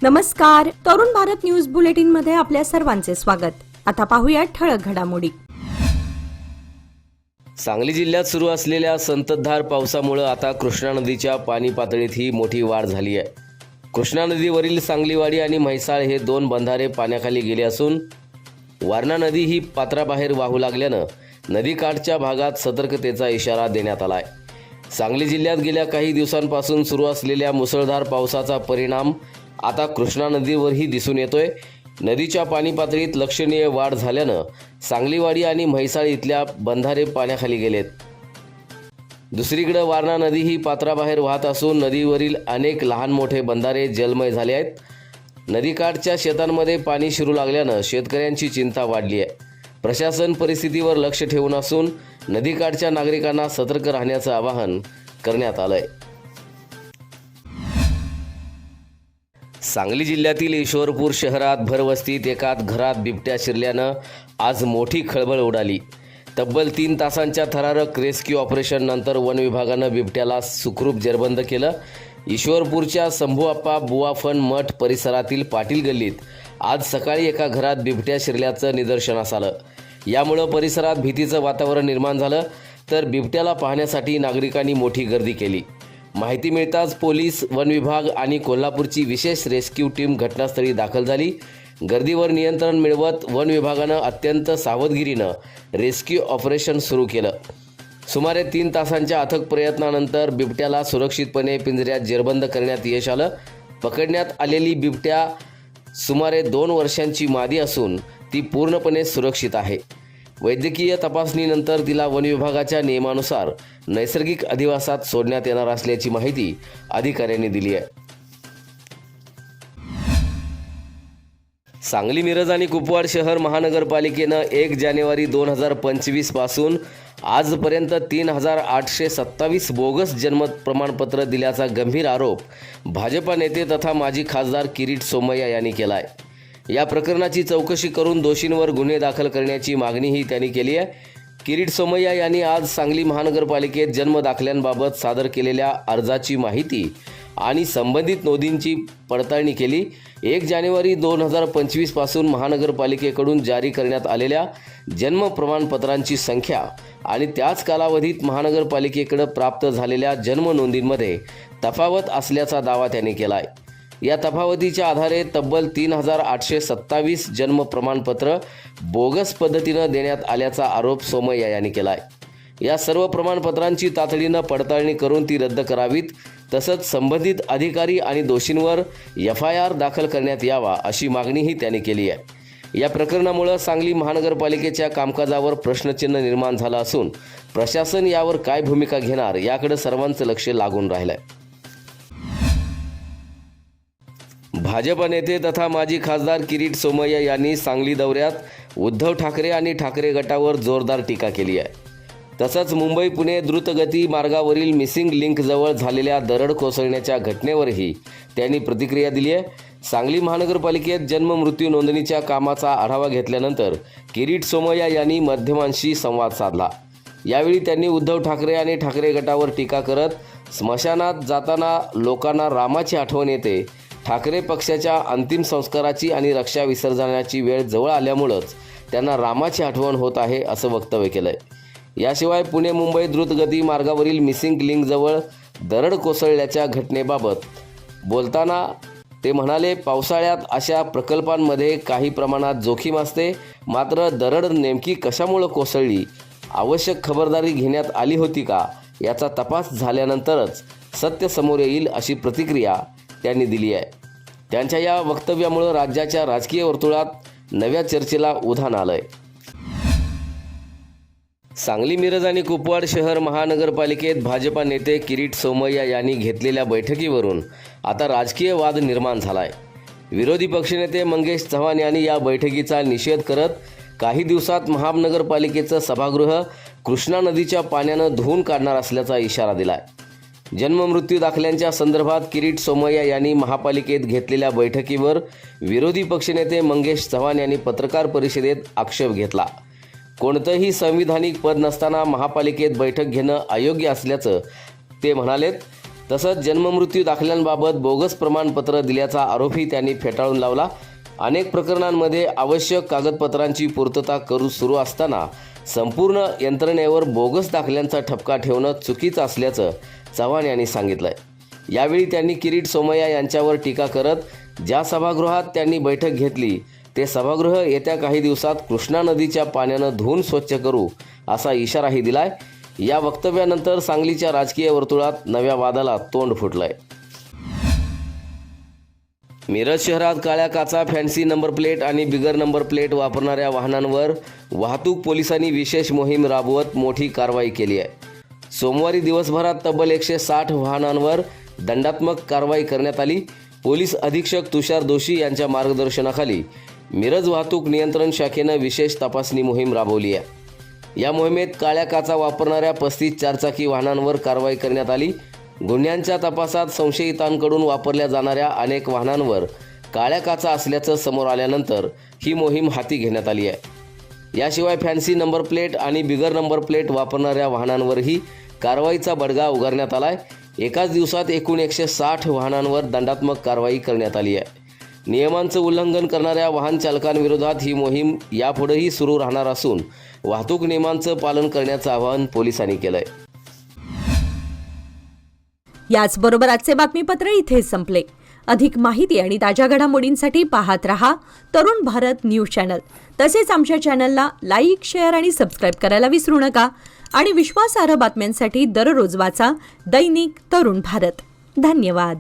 नमस्कार, Tarun Bharat news bulletin मध्ये आपल्या सर्वांचे स्वागत। आता पाहूया ठळक घडामोडी। सांगली जिल्ह्यात सुरू असलेल्या संततधार पावसामुळे आता कृष्णा नदीच्या पाणी पातळीतही मोठी वाढ झाली आहे। कृष्णा नदीवरील सांगलीवाडी आणि म्हैसाळ हे दोन बंधारे पाण्याखाली गेले असून वारणा नदी ही पात्राबाहेर वाहू लागल्याने नदीकाठच्या भागात सतर्कतेचा इशारा देण्यात आला आहे। सांगली जिल्ह्यात गेल्या काही दिवसांपासून सुरू असलेल्या मुसळधार पावसाचा परिणाम आता कृष्णा नदीवरही दिसून येतोय। नदीच्या पाणी पातळीत लक्षणीय वाढ झाल्याने सांगलीवाडी आणि म्हैसाळ इथल्या बंधारे पाण्याखाली गेलेत। दुसरीकडे वारणा नदी ही पात्राबाहेर वाहत असून नदीवरील अनेक लहान मोठे बंधारे जलमय झाले आहेत। नदीकाठच्या शेतांमध्ये पाणी शिरू लागल्याने शेतकऱ्यांची चिंता वाढली आहे। प्रशासन परिस्थितीवर लक्ष ठेवून असून नदीकाठच्या नागरिकांना सतर्क राहण्याचं आवाहन करण्यात आलंय। सांगली जिल्ह्यातील ईश्वरपूर शहरात भरवस्तीत एका घरात बिबट्या शिरल्यानं आज मोठी खळबळ उडाली। तब्बल 3 तासांच्या थरारक रेस्क्यू ऑपरेशननंतर वन विभागानं बिबट्याला सुखरूप जेरबंद केलं। ईश्वरपूरच्या शंभूआप्पा बुवाफन मठ परिसरातील पाटील गल्लीत आज सकाळी एका घरात बिबट्या शिरल्याचं निदर्शनास आलं। यामुळे परिसरात भीतीचं वातावरण निर्माण झालं, तर बिबट्याला पाहण्यासाठी नागरिकांनी मोठी गर्दी केली। माहिती मिळताच पोलीस, वन विभाग आणि कोल्हापूरची विशेष रेस्क्यू टीम घटनास्थळी दाखल झाली। गर्दीवर नियंत्रण मिळवत वन विभागानं अत्यंत सावधगिरीनं रेस्क्यू ऑपरेशन सुरू केलं। सुमारे 3 तासांच्या अथक प्रयत्नानंतर बिबट्याला सुरक्षितपणे पिंजऱ्यात जेरबंद करण्यात यश आलं। पकडण्यात आलेली बिबट्या सुमारे 2 वर्षांची मादी असून ती पूर्णपणे सुरक्षित आहे। वैद्यकीय तपासणीनंतर तिला वन विभागाच्या नियमानुसार नैसर्गिक अधिवासात सोडण्यात येणार असल्याची माहिती अधिकाऱ्यांनी दिली आहे। सांगली, मिरज आणि कुपवाड शहर महानगरपालिकेनं 1 जानेवारी 2025 पासून आजपर्यंत 3827 बोगस जन्म प्रमाणपत्र दिल्याचा गंभीर आरोप भाजपा नेते तथा माजी खासदार किरीट सोमय्या यांनी केला आहे। या प्रकरणाची चौकशी करून दोषींवर गुन्हे दाखल करण्याची मागणीही त्यांनी केली आहे। किरीट सोमय्या यांनी आज सांगली महानगरपालिकेत जन्म दाखल्यांबाबत सादर केलेल्या अर्जाची माहिती आणि संबंधित नोंदींची पडताळणी केली। 1 जानेवारी 2025 पासून महानगरपालिकेकडून जारी करण्यात आलेल्या जन्म प्रमाणपत्रांची संख्या आणि त्याच कालावधीत महानगरपालिकेकडे प्राप्त झालेल्या जन्म नोंदींमध्ये तफावत असल्याचा दावा त्यांनी केला आहे। या तफावतीच्या आधारे तब्बल 3827 जन्म प्रमाणपत्र बोगस पद्धतीनं देण्यात आल्याचा आरोप सोमय्या यांनी केला आहे। या सर्व प्रमाणपत्रांची तातडीनं पडताळणी करून ती रद्द करावीत, तसंच संबंधित अधिकारी आणि दोषींवर FIR दाखल करण्यात यावा अशी मागणीही त्यांनी केली आहे। या प्रकरणामुळे सांगली महानगरपालिकेच्या कामकाजावर प्रश्नचिन्ह निर्माण झालं असून प्रशासन यावर काय भूमिका घेणार याकडे सर्वांचं लक्ष लागून राहिलं आहे। भाजपा नेते तथा माजी खासदार किरीट सोमय्या यांनी सांगली दौऱ्यात उद्धव ठाकरे आणि ठाकरे गटावर जोरदार टीका केली आहे। तसंच मुंबई-पुणे द्रुतगती मार्गावरील मिसिंग लिंकजवळ झालेल्या दरड कोसळण्याच्या घटनेवरही त्यांनी प्रतिक्रिया दिली आहे। सांगली महानगरपालिकेत जन्म मृत्यू नोंदणीच्या कामाचा आढावा घेतल्यानंतर किरीट सोमय्या यांनी माध्यमांशी संवाद साधला। यावेळी त्यांनी उद्धव ठाकरे आणि ठाकरे गटावर टीका करत स्मशानात जाताना लोकांना रामाची आठवण येते, ठाकरे पक्षाच्या अंतिम संस्काराची आणि रक्षा विसर्जनाची वेळ जवळ आल्यामुळेच त्यांना रामाची आठवण होत आहे असं वक्तव्य केलंय। याशिवाय पुणे मुंबई द्रुतगती मार्गावरील मिसिंग लिंकजवळ दरड कोसळल्याच्या घटनेबाबत बोलताना ते म्हणाले, पावसाळ्यात अशा प्रकल्पांमध्ये काही प्रमाणात जोखीम असते, मात्र दरड नेमकी कशामुळे कोसळली, आवश्यक खबरदारी घेण्यात आली होती का याचा तपास झाल्यानंतरच सत्य समोर येईल अशी प्रतिक्रिया त्यांनी दिली आहे। त्यांच्या या वक्तव्यामुळे राज्याच्या राजकीय वर्तुळात नव्या चर्चेला उधाण आलंय। सांगली, मिरज आणि कुपवाड शहर महानगरपालिकेत भाजपा नेते किरीट सोमय्या यांनी घेतलेल्या बैठकीवरून आता राजकीय वाद निर्माण झालाय। विरोधी पक्षनेते मंगेश चव्हाण यांनी या बैठकीचा निषेध करत काही दिवसात महानगरपालिकेचं सभागृह कृष्णा नदीच्या पाण्यानं धुवून काढणार असल्याचा इशारा दिलाय। जन्म मृत्यू दाखल्यांच्या संदर्भात किरीट सोमय्या यांनी महापालिकेत घेतलेल्या बैठकीवर विरोधी पक्षनेते मंगेश चव्हाण यांनी पत्रकार परिषदेत आक्षेप घेतला। कोणतंही संविधानिक पद नसताना महापालिकेत बैठक घेणं अयोग्य असल्याचं ते म्हणालेत। तसंच जन्ममृत्यू दाखल्यांबाबत बोगस प्रमाणपत्र दिल्याचा आरोपही त्यांनी फेटाळून लावला. अनेक प्रकरणांमध्ये आवश्यक कागदपत्रांची पूर्तता सुरू असताना संपूर्ण यंत्रणेवर बोगस दाखल्यांचा ठपका ठेवणं चुकीचं असल्याचं चव्हाण यांनी सांगितलंय. यावेळी त्यांनी किरीट सोमय्या यांच्यावर टीका करत ज्या सभागृहात त्यांनी बैठक घेतली ते सभागृह येत्या काही दिवसात कृष्णा नदीच्या पाण्यानं धुवून स्वच्छ करू असा इशाराही दिलाय. या वक्तव्यानंतर सांगलीच्या राजकीय वर्तुळात नव्या वादाला तोंड फुटलंय. मिरज शहरात काळ्या काचा, फॅन्सी नंबर प्लेट आणि बिगर नंबर प्लेट वापरणाऱ्या वाहनांवर वाहतूक पोलिसांनी विशेष मोहीम राबवत मोठी कारवाई केली आहे. सोमवारी दिवसभरात तब्बल 160 वाहनांवर दंडात्मक कारवाई करण्यात आली. पोलीस अधीक्षक तुषार दोशी यांच्या मार्गदर्शनाखाली मिरज वाहतूक नियंत्रण शाखेनं विशेष तपासणी मोहीम राबवली आहे. या मोहिमेत काळ्या काचा वापरणाऱ्या 35 चारचाकी वाहनांवर कारवाई करण्यात आली. गुन्ह्यांच्या तपासात संशयितांकडून वापरल्या जाणाऱ्या अनेक वाहनांवर काळ्या काचा असल्याचं समोर आल्यानंतर ही मोहीम हाती घेण्यात आली आहे. याशिवाय फॅन्सी नंबर प्लेट आणि बिगर नंबर प्लेट वापरणाऱ्या वाहनांवरही कारवाईचा बडगा उगारण्यात आलाय. एकाच दिवसात एकूण 160 वाहनांवर दंडात्मक कारवाई करण्यात आली आहे. नियमांचं उल्लंघन करणाऱ्या वाहन चालकांविरोधात ही मोहीम यापुढेही सुरू राहणार असून वाहतूक नियमांचं पालन करण्याचं आवाहन पोलिसांनी केलंय. याचबरोबर आजचे बातमीपत्र इथे संपले. अधिक माहिती आणि ताज्या घडामोडींसाठी पाहत रहा तरुण भारत न्यूज चॅनल. तसेच आमच्या चॅनलला लाईक, शेअर आणि सबस्क्राईब करायला विसरू नका. आणि विश्वासार्ह बातम्यांसाठी दररोज वाचा दैनिक तरुण भारत. धन्यवाद.